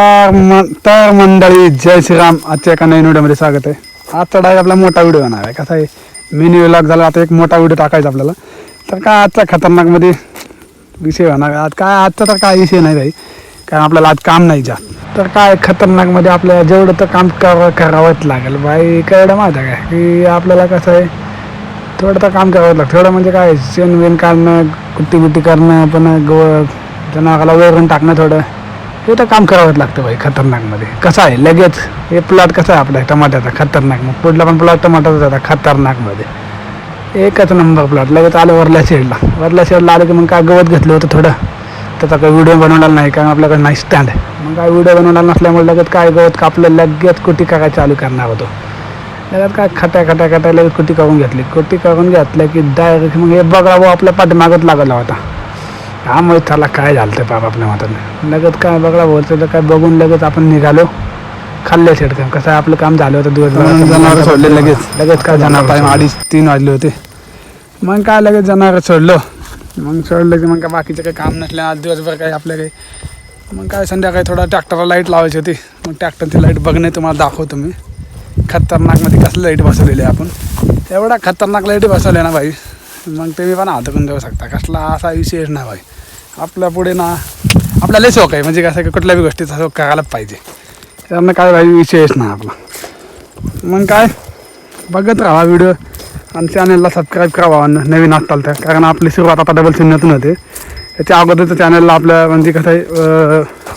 तर मंडळी जय श्रीराम. आजच्या एका नवीन व्हिडिओमध्ये स्वागत आहे. आजचा डायरेक्ट आपला मोठा व्हिडिओ होणार आहे. कसा आहे, मिनी व्लॉग झाला, आता एक मोठा व्हिडिओ टाकायचा आपल्याला. तर काय आजचा खतरनाकमध्ये विषय होणार आज काय, आजचा तर काय विषय नाही भाई, कारण आपल्याला आज काम नाही जा. तर काय खतरनाकमध्ये आपल्याला जेवढं तर काम करावंच लागेल भाई. कळलं माझं काय की आपल्याला कसं आहे, थोडं तर काम करावं लागतं. थोडं म्हणजे काय, शेण वेण काढणं, कुट्टी बिट्टी करणं, पण जनावराला वैरण टाकणं, थोडं हे तर काम करावंच लागतं भाई खतरनाकमध्ये. कसं आहे लगेच हे प्लॉट कसं आहे आपला टमाट्याचा खतरनाक, मग पुढला पण प्लॉट टमाट्याचा होता खतरनाकमध्ये. एकच नंबर प्लॉट लगेच आलं वरल्या शेडला आलं की मग काय गवत घेतलं होतं थोडं. त्याचा काही व्हिडिओ बनवला नाही, कारण आपल्याकडे नाही स्टँड. मग काय व्हिडिओ बनवला नसल्यामुळे लगेच काय गवत कापलं, लगेच कुटी करायला चालू करणार होतो. लगेच काय खट्या लगेच कुटी करून घेतलं की डायरेक्ट मग हे बघा भाऊ आपल्या पाठीमागत लागला होता. त्यामुळे त्याला काय झालं ते बाबा आपल्या माताने. लगेच काय बघा बोलतो तर काय बघून लगेच आपण निघालो खाल्ले शेडकं. कसं आपलं काम झालं होतं दिवसभर. जनावर सोडले लगेच काय जनावर टाईम 2:30-3 वाजले होते. मग काय लगेच जनावर सोडलं की मग काय बाकीचं काही काम नसलं आज दिवसभर काही आपल्या काही. मग काय संध्याकाळी थोडा ट्रॅक्टरला लाईट लावायची होती. मग ट्रॅक्टरची लाईट बघणे तुम्हाला दाखवतो मी. खतरनाकमध्ये कसलं लाईट बसवलेली आहे आपण. एवढा खतरनाक लाईट बसवले ना भाई, मग ते मी पण हातकून देऊ शकता. कसला असा विशेष नाही भाई. आपल्या पुढे ना आपल्याला शौक आहे, म्हणजे कसं की कुठल्याही गोष्टीचा शौक करायलाच पाहिजे. त्यामुळे काय भाई विशेष नाही आपला. मग काय बघत राहा व्हिडिओ आणि चॅनलला सबस्क्राईब करावा नवीन असताल तर, कारण आपली सुरुवात आता डबल शून्यातून होते. त्याच्या अगोदरचं चॅनलला आपल्या म्हणजे कसं आहे,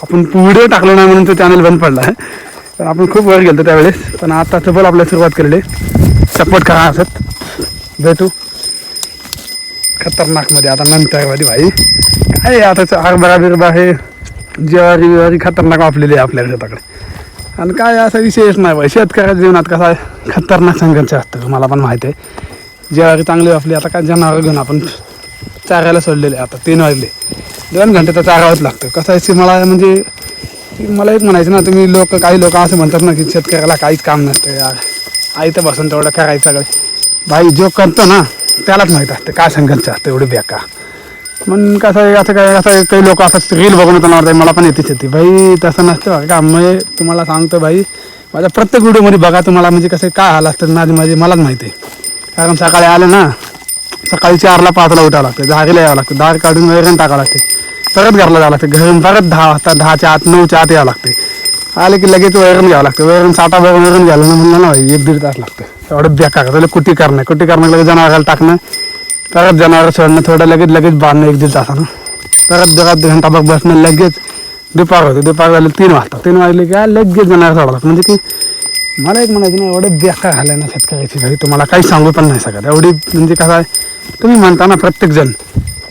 आपण व्हिडिओ टाकलो नाही म्हणून तो चॅनल बंद पडला आहे. पण आपण खूप वर गेलो त्यावेळेस, पण आता तब्बल आपल्याला सुरुवात केलेली. सपोर्ट करा असत. भेटू खतरनाकमध्ये आता नंतरमध्ये भाई. काय आता हरभरा हे ज्वारी खतरनाक वापलेली आहे आपल्या शेताकडे. आणि काय असा विशेष नाही भाई. शेतकऱ्याच्या जीवनात कसा आहे खतरनाक संघर्ष असतं, मला पण माहिती आहे. ज्वारी चांगली वापली. आता काय जनावर घेऊन आपण चारायला सोडलेले. आता 3 वाजले, 2 घंटे तर चारावंच लागतं. कसं आहे मला म्हणजे मला एक म्हणायचं ना, तुम्ही काही लोक असं म्हणतात ना की शेतकऱ्याला काहीच काम नसतं यार, आईतं बसून तेवढं करायचं सगळं. भाई जो करतो ना त्यालाच माहीत असते काय संघर्ष असतं एवढे बेकार. मग कसं आहे, असं काही लोक असं रील बघून होतं मला पण येतेच येते भाई. तसं नसतं बघा का. मग तुम्हाला सांगतो भाई, माझ्या प्रत्येक व्हिडिओमध्ये बघा तुम्हाला म्हणजे कसं काय हाल असतं मलाच माहिती आहे. कारण सकाळी आलं ना, सकाळी 4ला 5ला उठावं लागतं, धारीला यावं लागतं, धार काढून वैरण टाकावं लागते, परत घरला जावं लागतं, घरून परत 10 वाजता 10च्या आत 9च्या आत यावं लागते. आले की लगेच वैरण घ्यावं लागतं. वैरण साठा बघून वैरण घ्यायला ना म्हणलं ना भाई 1-1.5 तास लागतं. एवढं बेकार त्याला कुटी करणं लगेच जनावराला टाकणं, परत जनावर सोडणं, थोडं लगेच बांधणं 1-1.5 तासानं, परत घंटा बघ बसणं, लगेच दुपार होते. दुपार झाले 3 वाजता. 3 वाजले की लगेच जनावर सोडावं लागतं. म्हणजे की मला एक म्हणायचं ना, एवढं बेकार झालं ना शेतकऱ्याची भाई, तुम्हाला काही सांगू पण नाही शकत. एवढी म्हणजे कसं आहे, तुम्ही म्हणता ना प्रत्येकजण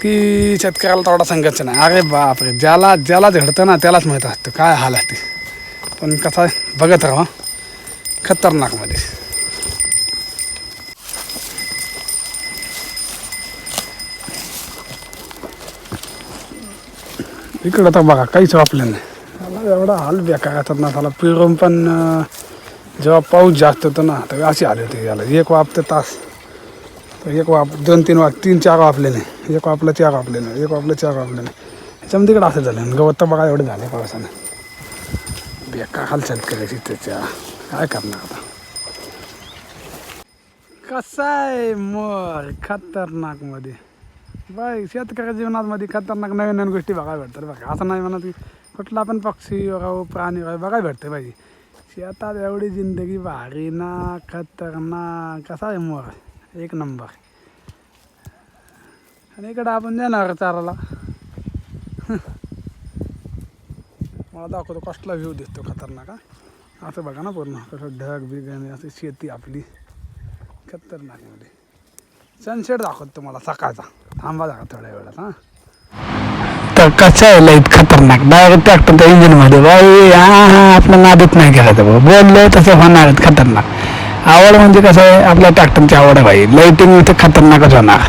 की शेतकऱ्याला तेवढा संघर्ष नाही. अरे बापरे, ज्याला झडतं ना त्यालाच माहीत असतं काय हाल असते. पण कसं आहे बघत राहा खतरनाकमध्ये. इकडं तर बघा काहीच वापलं नाही. मला एवढा हाल बेकार येतात ना त्याला. पिरून पण जेव्हा पाऊस जास्त होतो ना तर अशी हाल होते याला. एक वाप तर तास, एक वाप 2-3 वाप 3-4 वापले नाही. एक वापलं 4 वापले नाही, एक वापलं 4 वापले नाही. त्याच्यामध्ये तिकडं असं झालं. गवत तर बघा एवढं झाले पावसानं. बेकार हालचाल करायची त्याच्या, काय करणार आता. कसं आहे मोर खतरनाकमध्ये बाई. शेतकऱ्या जीवनामध्ये खतरनाक नवीन गोष्टी बघायला भेटतात बघा. असं नाही म्हणत की कुठला पण पक्षी वगैरे प्राणी वगैरे बघायला भेटते पाहिजे. शेतात एवढी जिंदगी भारी ना खतरनाक. कसा आहे मोर एक नंबर. आणि इकडं आपण जाणार चाराला. मला दाखवतो कसला व्ह्यू दिसतो खतरनाक. असं बघा ना पूर्ण कसं ढग बिग आणि असं शेती आपली खतरनाकमध्ये. सनसेट दाखवतो तुम्हाला सकाळचा. थांबा जागा थोड्या वेळात. हां तर कसं आहे लाईट खतरनाक. डायरेक्ट ट्रॅक्टरच्या इंजिनमध्ये बाई. आपलं नादच नाही करायचं भाऊ. बोललं तसं होणारच खतरनाक. आवड म्हणजे कसं आहे, आपल्या ट्रॅक्टरची आवड आहे भाई. लाईटिंग इथे खतरनाकच होणार.